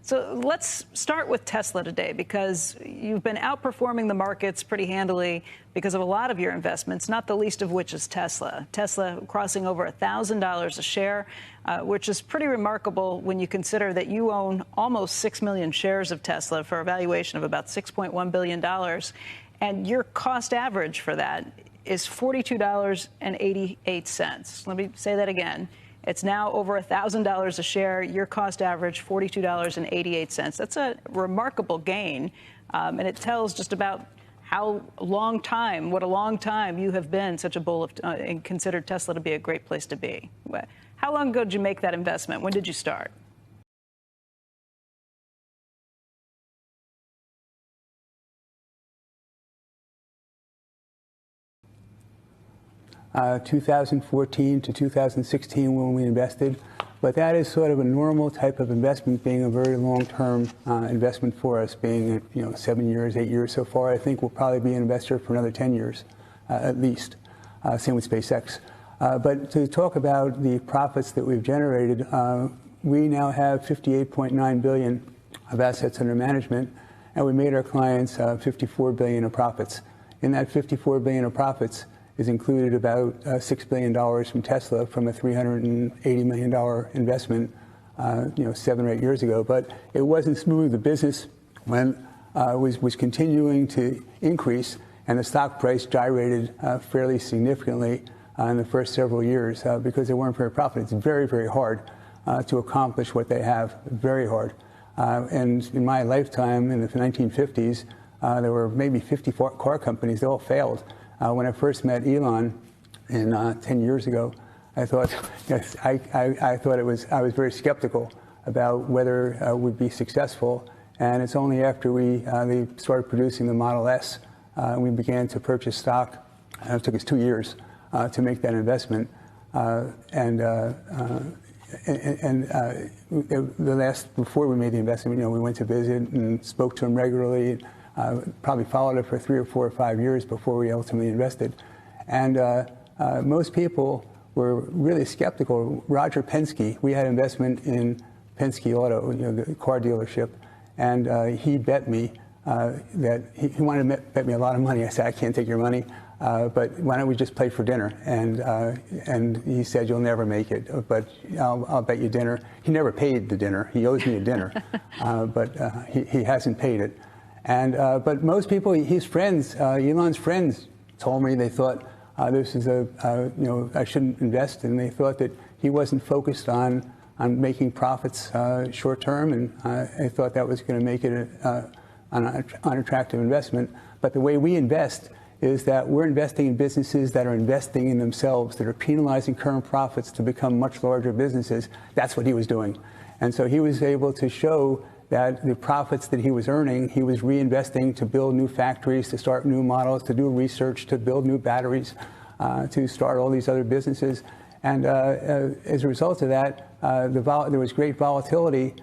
So let's start with Tesla today, because you've been outperforming the markets pretty handily because of a lot of your investments, not the least of which is Tesla. Tesla crossing over $1,000 a share, which is pretty remarkable when you consider that you own almost 6 million shares of Tesla for a valuation of about $6.1 billion. And your cost average for that is $42.88. Let me say that again. It's now over $1,000 a share. Your cost average, $42.88. That's a remarkable gain, and it tells just about what a long time you have been such a bull and considered Tesla to be a great place to be. How long ago did you make that investment? When did you start? 2014 to 2016 when we invested, but that is sort of a normal type of investment, being a very long-term investment for us, being 7 years, 8 years so far. I think we'll probably be an investor for another 10 years at least. Same with SpaceX. But to talk about the profits that we've generated, we now have $58.9 billion of assets under management, and we made our clients $54 billion of profits. In that $54 billion of profits is included about $6 billion from Tesla, from a $380 million investment 7 or 8 years ago. But it wasn't smooth. The business was continuing to increase, and the stock price gyrated fairly significantly in the first several years because they weren't very profitable. It's very, very hard to accomplish what they have, very hard. And in my lifetime, in the 1950s, there were maybe 50 car companies. They all failed. When I first met Elon 10 years ago, I thought I was very skeptical about whether we'd be successful. And it's only after they started producing the Model S, we began to purchase stock. It took us 2 years to make that investment. Before we made the investment, we went to visit and spoke to him regularly. Probably followed it for 3 or 4 or 5 years before we ultimately invested. And most people were really skeptical. Roger Penske, we had investment in Penske Auto, the car dealership, and he bet me that he wanted to bet me a lot of money. I said, I can't take your money, but why don't we just play for dinner? And he said, you'll never make it, but I'll bet you dinner. He never paid the dinner. He owes me a dinner, but he hasn't paid it. And but most people, his friends, Elon's friends, told me they thought this is I shouldn't invest, and they thought that he wasn't focused on making profits short term, and I thought that was going to make it an unattractive investment. But the way we invest is that we're investing in businesses that are investing in themselves, that are penalizing current profits to become much larger businesses. That's what he was doing, and so he was able to show that the profits that he was earning, he was reinvesting to build new factories, to start new models, to do research, to build new batteries, to start all these other businesses. And as a result of that, there was great volatility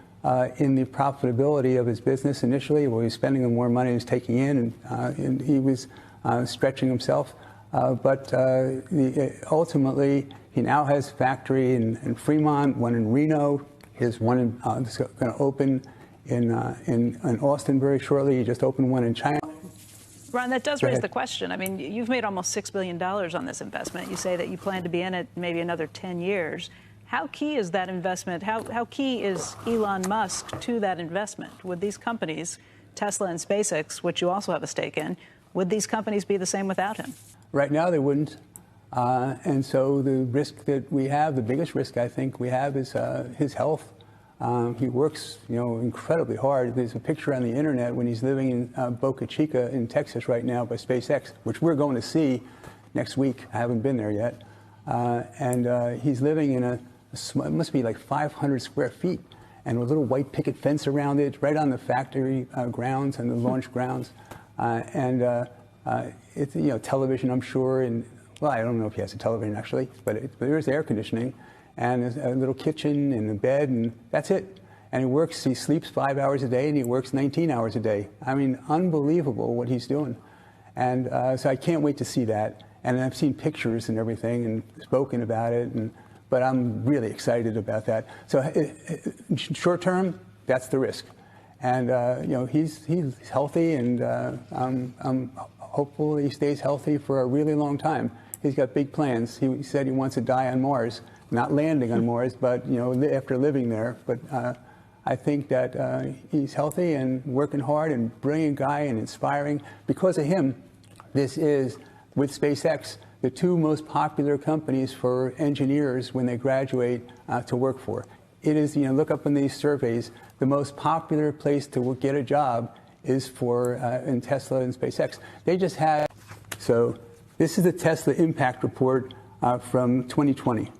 in the profitability of his business initially, where he was spending more money he was taking in, and he was stretching himself. But ultimately, he now has a factory in Fremont, one in Reno. His one that's going to open in Austin very shortly. He just opened one in China. Ron, that does raise the question. I mean, you've made almost $6 billion on this investment. You say that you plan to be in it maybe another 10 years. How key is that investment? How key is Elon Musk to that investment? Would these companies, Tesla and SpaceX, which you also have a stake in, would these companies be the same without him? Right now, they wouldn't. And so the risk that we have, the biggest risk I think we have, is his health. He works, incredibly hard. There's a picture on the internet when he's living in Boca Chica in Texas right now by SpaceX, which we're going to see next week. I haven't been there yet. And he's living in it must be like 500 square feet, and with a little white picket fence around it, right on the factory grounds and the launch grounds. It's, television, I'm sure, and well, I don't know if he has a television actually, but there's air conditioning. And there's a little kitchen and a bed, and that's it. And he sleeps 5 hours a day, and he works 19 hours a day. I mean, unbelievable what he's doing. And so I can't wait to see that. And I've seen pictures and everything and spoken about it, but I'm really excited about that. So short term, that's the risk. And he's healthy, and I'm hopeful he stays healthy for a really long time. He's got big plans. He said he wants to die on Mars, not landing on Mars, but after living there. But I think that he's healthy and working hard and brilliant guy and inspiring. Because of him, this is, with SpaceX, the two most popular companies for engineers when they graduate to work for. It is, look up in these surveys, the most popular place to get a job is in Tesla and SpaceX. They just had, so this is the Tesla Impact Report from 2020.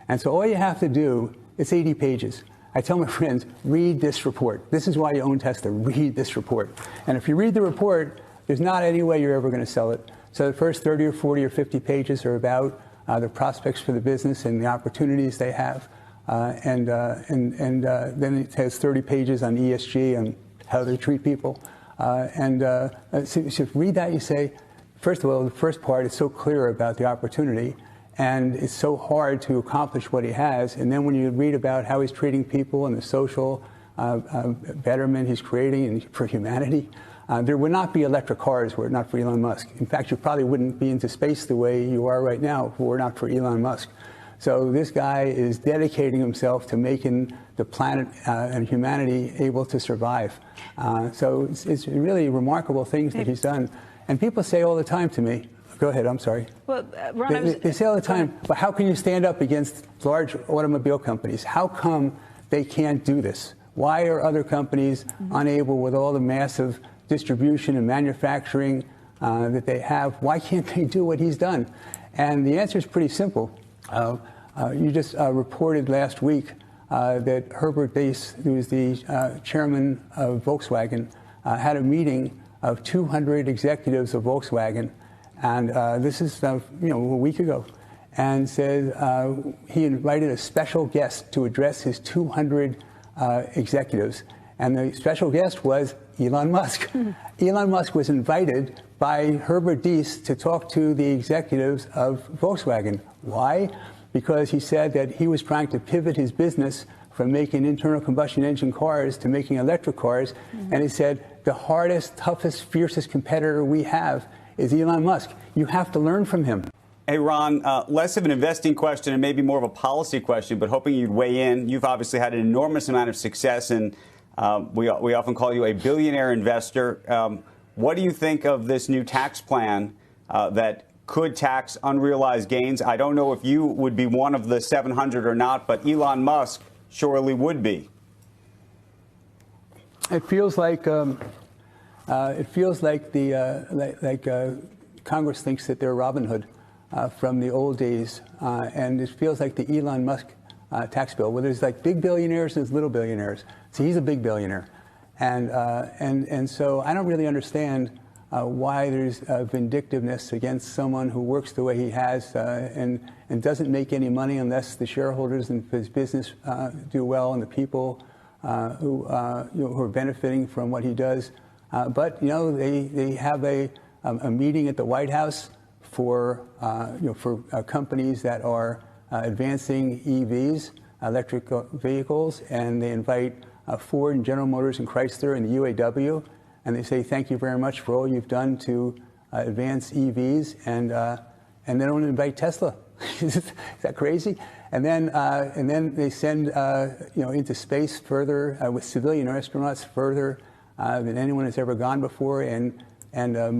And so all you have to do, it's 80 pages. I tell my friends, read this report. This is why you own Tesla. Read this report. And if you read the report, there's not any way you're ever going to sell it. So the first 30 or 40 or 50 pages are about the prospects for the business and the opportunities they have. And then it has 30 pages on ESG and how they treat people. So if you read that, you say, first of all, the first part is so clear about the opportunity, and it's so hard to accomplish what he has. And then when you read about how he's treating people and the social betterment he's creating for humanity, there would not be electric cars were it not for Elon Musk. In fact, you probably wouldn't be into space the way you are right now if it were not for Elon Musk. So this guy is dedicating himself to making the planet and humanity able to survive. So it's really remarkable things that he's done. And people say all the time to me, go ahead, I'm sorry. Well, Ron, they say all the time, well, how can you stand up against large automobile companies? How come they can't do this? Why are other companies unable, with all the massive distribution and manufacturing that they have, why can't they do what he's done? And the answer is pretty simple. You just reported last week that Herbert Diess, who is the chairman of Volkswagen, had a meeting of 200 executives of Volkswagen, and this is a week ago, and said he invited a special guest to address his 200 executives, and the special guest was Elon Musk. Elon Musk was invited by Herbert Diess to talk to the executives of Volkswagen. Why? Because he said that he was trying to pivot his business from making internal combustion engine cars to making electric cars. And he said, the hardest, toughest, fiercest competitor we have is Elon Musk. You have to learn from him. Hey, Ron, less of an investing question and maybe more of a policy question, but hoping you'd weigh in. You've obviously had an enormous amount of success, and we often call you a billionaire investor. What do you think of this new tax plan that could tax unrealized gains? I don't know if you would be one of the 700 or not, but Elon Musk surely would be. It feels like Congress thinks that they're Robin Hood from the old days, and it feels like the Elon Musk tax bill, where there's like big billionaires and there's little billionaires. So he's a big billionaire, and so I don't really understand why there's vindictiveness against someone who works the way he has and doesn't make any money unless the shareholders in his business do well and the people who are benefiting from what he does. But they have a meeting at the White House for companies that are advancing EVs, electric vehicles, and they invite Ford and General Motors and Chrysler and the UAW. And they say, thank you very much for all you've done to advance EVs, and they don't invite Tesla. Is that crazy? And then they send into space further with civilian astronauts further than anyone has ever gone before, and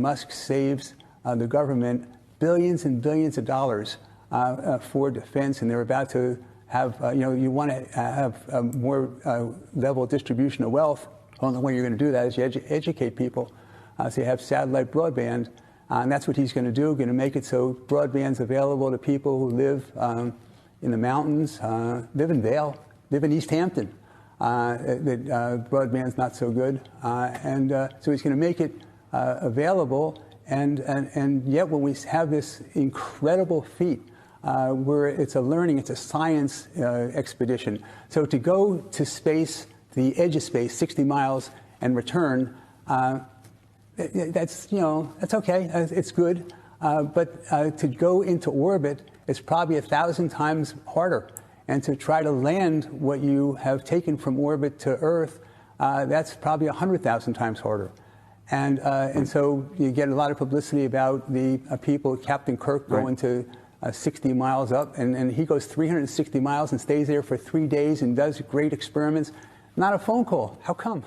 Musk saves the government billions and billions of dollars for defense, and they're about to have you want to have a more level distribution of wealth. The only way you're going to do that is you educate people. So you have satellite broadband, and that's what he's going to do, going to make it so broadband's available to people who live in the mountains, live in Vail, live in East Hampton. Broadband's not so good. So he's going to make it available, and yet when we have this incredible feat, where it's a science expedition. So to go to space, the edge of space, 60 miles, and return, that's okay, it's good. But to go into orbit is probably 1,000 times harder. And to try to land what you have taken from orbit to Earth that's probably 100,000 times harder. And so you get a lot of publicity about the people, Captain Kirk going to 60 miles up, and he goes 360 miles and stays there for 3 days and does great experiments. Not a phone call. How come?